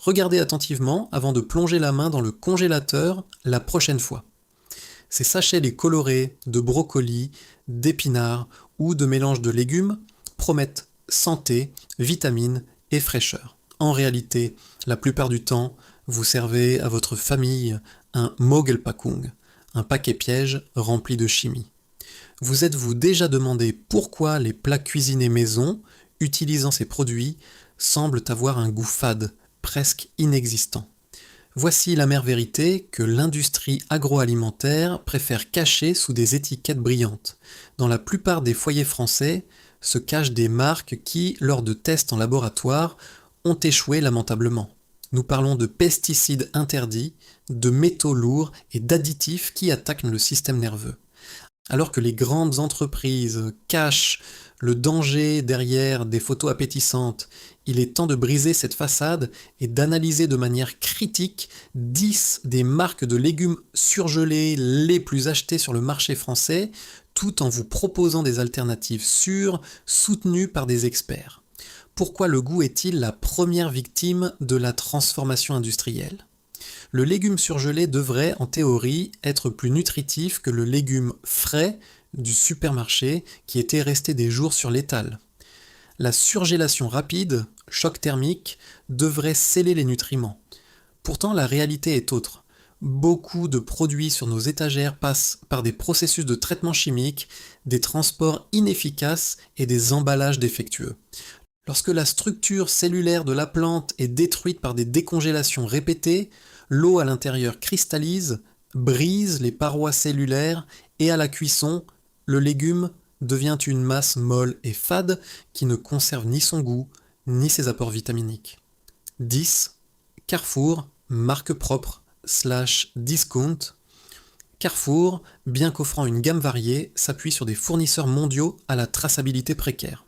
Regardez attentivement avant de plonger la main dans le congélateur la prochaine fois. Ces sachets colorés de brocolis, d'épinards ou de mélange de légumes promettent santé, vitamines et fraîcheur. En réalité, la plupart du temps, vous servez à votre famille un Mogelpackung, un paquet piège rempli de chimie. Vous êtes-vous déjà demandé pourquoi les plats cuisinés maison, utilisant ces produits, semblent avoir un goût fade, presque inexistant? Voici l'amère vérité que l'industrie agroalimentaire préfère cacher sous des étiquettes brillantes. Dans la plupart des foyers français se cachent des marques qui, lors de tests en laboratoire, ont échoué lamentablement. Nous parlons de pesticides interdits, de métaux lourds et d'additifs qui attaquent le système nerveux. Alors que les grandes entreprises cachent le danger derrière des photos appétissantes, il est temps de briser cette façade et d'analyser de manière critique 10 des marques de légumes surgelés les plus achetées sur le marché français, tout en vous proposant des alternatives sûres, soutenues par des experts. Pourquoi le goût est-il la première victime de la transformation industrielle ? Le légume surgelé devrait, en théorie, être plus nutritif que le légume frais du supermarché qui était resté des jours sur l'étal. La surgélation rapide, choc thermique, devrait sceller les nutriments. Pourtant, la réalité est autre. Beaucoup de produits sur nos étagères passent par des processus de traitement chimique, des transports inefficaces et des emballages défectueux. Lorsque la structure cellulaire de la plante est détruite par des décongélations répétées, l'eau à l'intérieur cristallise, brise les parois cellulaires et à la cuisson, le légume devient une masse molle et fade qui ne conserve ni son goût ni ses apports vitaminiques. 10. Carrefour, marque propre / discount. Carrefour, bien qu'offrant une gamme variée, s'appuie sur des fournisseurs mondiaux à la traçabilité précaire.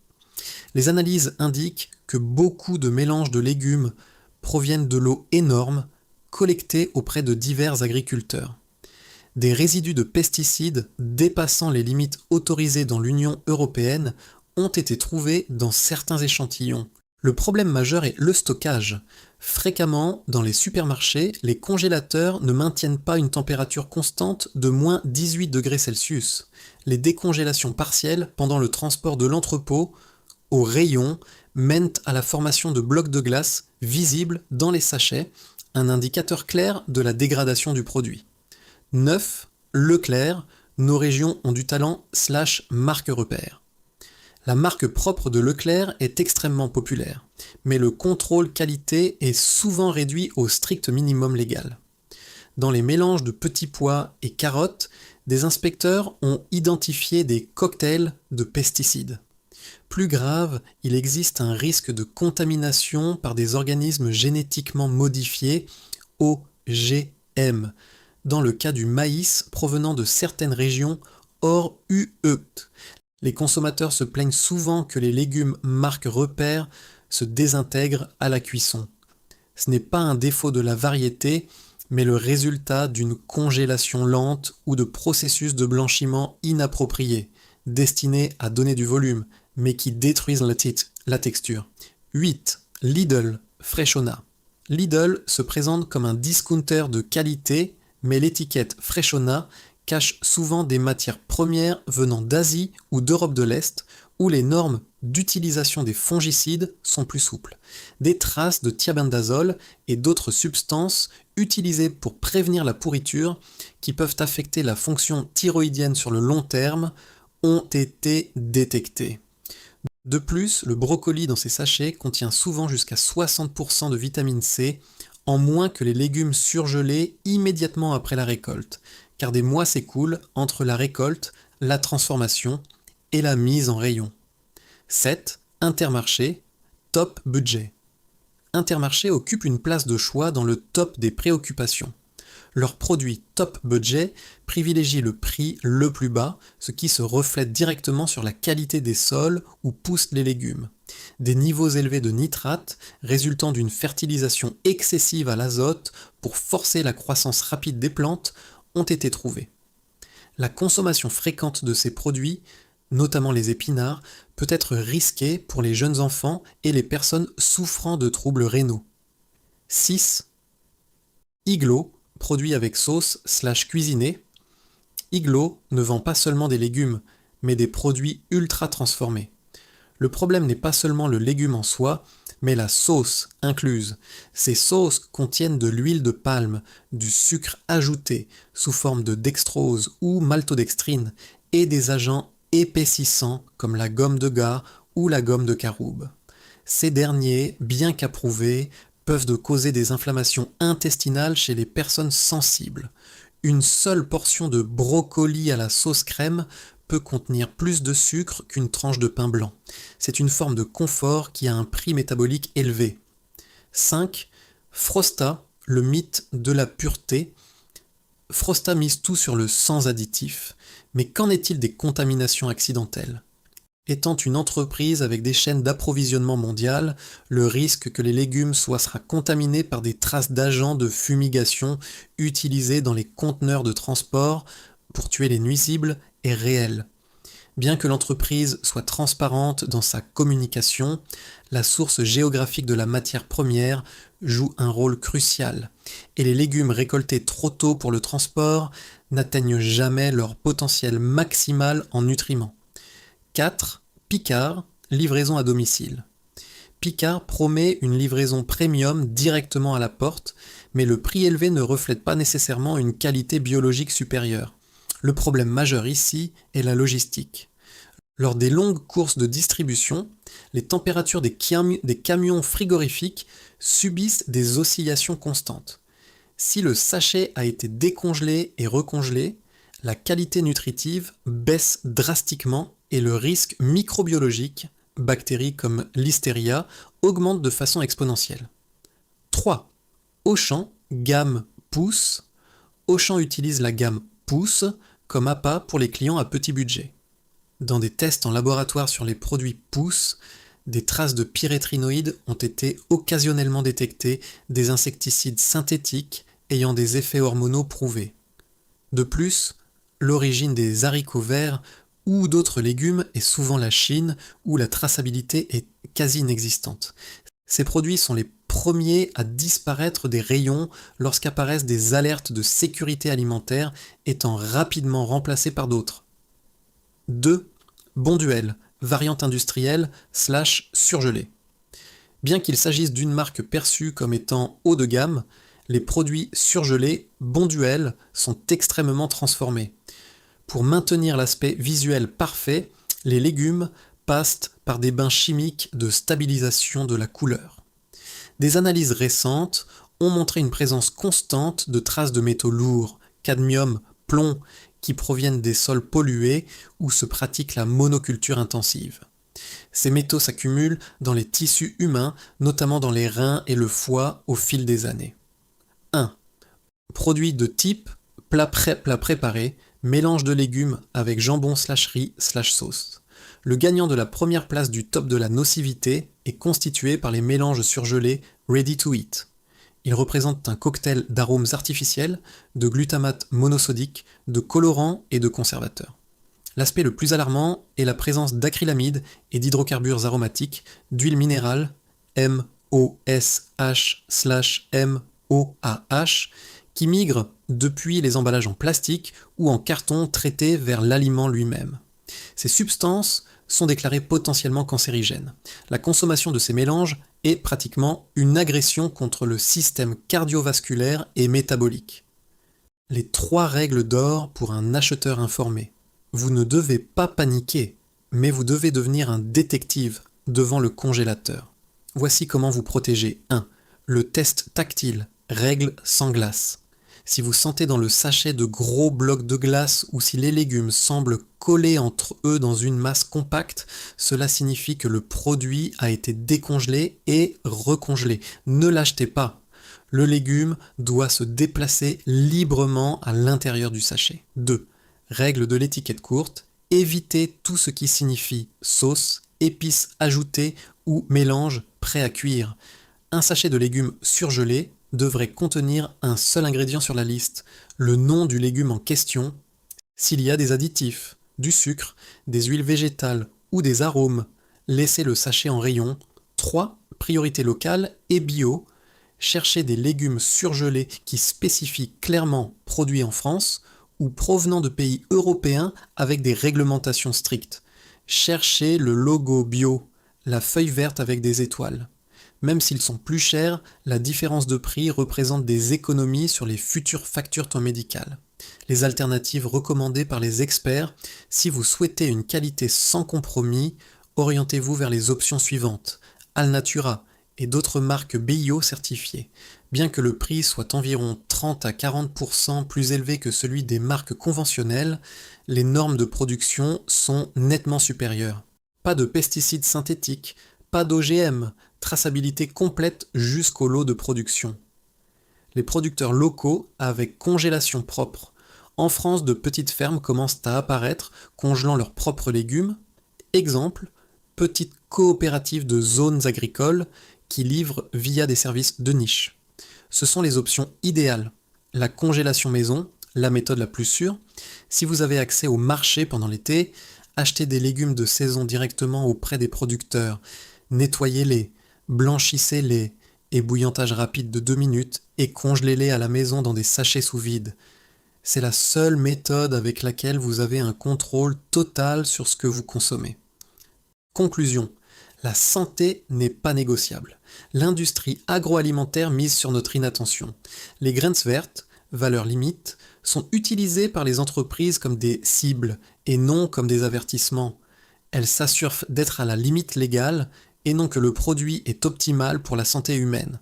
Les analyses indiquent que beaucoup de mélanges de légumes proviennent de lots énormes collectés auprès de divers agriculteurs. Des résidus de pesticides dépassant les limites autorisées dans l'Union européenne ont été trouvés dans certains échantillons. Le problème majeur est le stockage. Fréquemment, dans les supermarchés, les congélateurs ne maintiennent pas une température constante de moins 18 degrés Celsius. Les décongélations partielles pendant le transport de l'entrepôt au rayon mènent à la formation de blocs de glace visibles dans les sachets, un indicateur clair de la dégradation du produit. 9. Leclerc, nos régions ont du talent / marque repère. La marque propre de Leclerc est extrêmement populaire, mais le contrôle qualité est souvent réduit au strict minimum légal. Dans les mélanges de petits pois et carottes, des inspecteurs ont identifié des cocktails de pesticides. Plus grave, il existe un risque de contamination par des organismes génétiquement modifiés, OGM, dans le cas du maïs provenant de certaines régions hors UE. Les consommateurs se plaignent souvent que les légumes marque repère se désintègrent à la cuisson. Ce n'est pas un défaut de la variété, mais le résultat d'une congélation lente ou de processus de blanchiment inappropriés, destinés à donner du volume, mais qui détruisent la texture. 8. Lidl, Freshona. Lidl se présente comme un discounter de qualité, mais l'étiquette Freshona cache souvent des matières premières venant d'Asie ou d'Europe de l'Est, où les normes d'utilisation des fongicides sont plus souples. Des traces de thiabendazole et d'autres substances utilisées pour prévenir la pourriture, qui peuvent affecter la fonction thyroïdienne sur le long terme, ont été détectées. De plus, le brocoli dans ces sachets contient souvent jusqu'à 60% de vitamine C, en moins que les légumes surgelés immédiatement après la récolte, car des mois s'écoulent entre la récolte, la transformation et la mise en rayon. 7. Intermarché, top budget. Intermarché occupe une place de choix dans le top des préoccupations. Leurs produits top budget privilégient le prix le plus bas, ce qui se reflète directement sur la qualité des sols où poussent les légumes. Des niveaux élevés de nitrates, résultant d'une fertilisation excessive à l'azote pour forcer la croissance rapide des plantes, ont été trouvés. La consommation fréquente de ces produits, notamment les épinards, peut être risquée pour les jeunes enfants et les personnes souffrant de troubles rénaux. 6. Iglo, produit avec sauce / cuisiné. Iglo ne vend pas seulement des légumes, mais des produits ultra transformés. Le problème n'est pas seulement le légume en soi, mais la sauce incluse. Ces sauces contiennent de l'huile de palme, du sucre ajouté sous forme de dextrose ou maltodextrine et des agents épaississants comme la gomme de gars ou la gomme de caroube. Ces derniers, bien qu'approuvés, peuvent causer des inflammations intestinales chez les personnes sensibles. Une seule portion de brocoli à la sauce crème peut contenir plus de sucre qu'une tranche de pain blanc. C'est une forme de confort qui a un prix métabolique élevé. 5. Frosta, le mythe de la pureté. Frosta mise tout sur le sans additif, mais qu'en est-il des contaminations accidentelles ? Étant une entreprise avec des chaînes d'approvisionnement mondiales, le risque que les légumes sera contaminés par des traces d'agents de fumigation utilisés dans les conteneurs de transport pour tuer les nuisibles est réel. Bien que l'entreprise soit transparente dans sa communication, la source géographique de la matière première joue un rôle crucial, et les légumes récoltés trop tôt pour le transport n'atteignent jamais leur potentiel maximal en nutriments. 4. Picard, livraison à domicile. Picard promet une livraison premium directement à la porte, mais le prix élevé ne reflète pas nécessairement une qualité biologique supérieure. Le problème majeur ici est la logistique. Lors des longues courses de distribution, les températures des camions frigorifiques subissent des oscillations constantes. Si le sachet a été décongelé et recongelé, la qualité nutritive baisse drastiquement et le risque microbiologique, bactéries comme Listeria, augmente de façon exponentielle. 3. Auchan, gamme Pouce. Auchan utilise la gamme Pouce comme appât pour les clients à petit budget. Dans des tests en laboratoire sur les produits Pouce, des traces de pyrétrinoïdes ont été occasionnellement détectées des insecticides synthétiques ayant des effets hormonaux prouvés. De plus, l'origine des haricots verts ou d'autres légumes est souvent la Chine, où la traçabilité est quasi inexistante. Ces produits sont les premiers à disparaître des rayons lorsqu'apparaissent des alertes de sécurité alimentaire, étant rapidement remplacés par d'autres. 2. Bonduelle, variante industrielle / surgelée. Bien qu'il s'agisse d'une marque perçue comme étant haut de gamme, les produits surgelés Bonduelle sont extrêmement transformés. Pour maintenir l'aspect visuel parfait, les légumes passent par des bains chimiques de stabilisation de la couleur. Des analyses récentes ont montré une présence constante de traces de métaux lourds, cadmium, plomb, qui proviennent des sols pollués où se pratique la monoculture intensive. Ces métaux s'accumulent dans les tissus humains, notamment dans les reins et le foie au fil des années. 1. Produit de type plat préparé, mélange de légumes avec jambon / riz / sauce. Le gagnant de la première place du top de la nocivité est constitué par les mélanges surgelés ready to eat. Ils représentent un cocktail d'arômes artificiels, de glutamate monosodique, de colorants et de conservateurs. L'aspect le plus alarmant est la présence d'acrylamide et d'hydrocarbures aromatiques, d'huile minérale, MOSH/MOAH, qui migrent depuis les emballages en plastique ou en carton traités vers l'aliment lui-même. Ces substances sont déclarées potentiellement cancérigènes. La consommation de ces mélanges est pratiquement une agression contre le système cardiovasculaire et métabolique. Les 3 règles d'or pour un acheteur informé. Vous ne devez pas paniquer, mais vous devez devenir un détective devant le congélateur. Voici comment vous protéger. 1. Le test tactile, règle sans glace. Si vous sentez dans le sachet de gros blocs de glace ou si les légumes semblent collés entre eux dans une masse compacte, cela signifie que le produit a été décongelé et recongelé. Ne l'achetez pas. Le légume doit se déplacer librement à l'intérieur du sachet. 2. Règle de l'étiquette courte, évitez tout ce qui signifie sauce, épices ajoutées ou mélange prêt à cuire. Un sachet de légumes surgelés devrait contenir un seul ingrédient sur la liste, le nom du légume en question. S'il y a des additifs, du sucre, des huiles végétales ou des arômes, laissez le sachet en rayon. 3. Priorité locale et bio. Cherchez des légumes surgelés qui spécifient clairement produits en France ou provenant de pays européens avec des réglementations strictes. Cherchez le logo bio, la feuille verte avec des étoiles. Même s'ils sont plus chers, la différence de prix représente des économies sur les futures factures temps médical. Les alternatives recommandées par les experts, si vous souhaitez une qualité sans compromis, orientez-vous vers les options suivantes. Alnatura et d'autres marques bio certifiées. Bien que le prix soit environ 30 à 40% plus élevé que celui des marques conventionnelles, les normes de production sont nettement supérieures. Pas de pesticides synthétiques, pas d'OGM, traçabilité complète jusqu'au lot de production. Les producteurs locaux avec congélation propre. En France, de petites fermes commencent à apparaître, congelant leurs propres légumes. Exemple, petites coopératives de zones agricoles qui livrent via des services de niche. Ce sont les options idéales. La congélation maison, la méthode la plus sûre. Si vous avez accès au marché pendant l'été, achetez des légumes de saison directement auprès des producteurs. Nettoyez-les, blanchissez-les, ébouillantage rapide de 2 minutes et congelez-les à la maison dans des sachets sous vide. C'est la seule méthode avec laquelle vous avez un contrôle total sur ce que vous consommez. Conclusion. La santé n'est pas négociable. L'industrie agroalimentaire mise sur notre inattention. Les graines vertes, valeurs limites, sont utilisées par les entreprises comme des cibles et non comme des avertissements. Elles s'assurent d'être à la limite légale et non que le produit est optimal pour la santé humaine.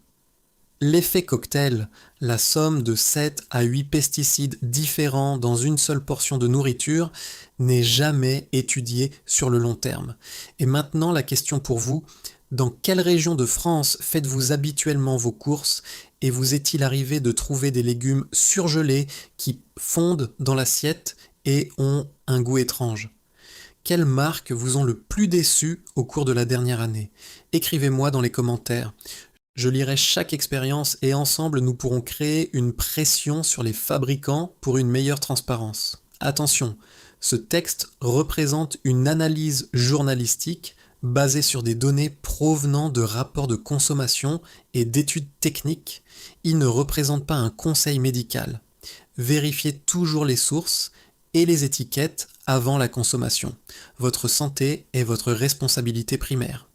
L'effet cocktail, la somme de 7 à 8 pesticides différents dans une seule portion de nourriture, n'est jamais étudié sur le long terme. Et maintenant, la question pour vous, dans quelle région de France faites-vous habituellement vos courses et vous est-il arrivé de trouver des légumes surgelés qui fondent dans l'assiette et ont un goût étrange ? Quelles marques vous ont le plus déçu au cours de la dernière année ? Écrivez-moi dans les commentaires. Je lirai chaque expérience et ensemble nous pourrons créer une pression sur les fabricants pour une meilleure transparence. Attention, ce texte représente une analyse journalistique basée sur des données provenant de rapports de consommation et d'études techniques. Il ne représente pas un conseil médical. Vérifiez toujours les sources et les étiquettes avant la consommation. Votre santé est votre responsabilité primaire.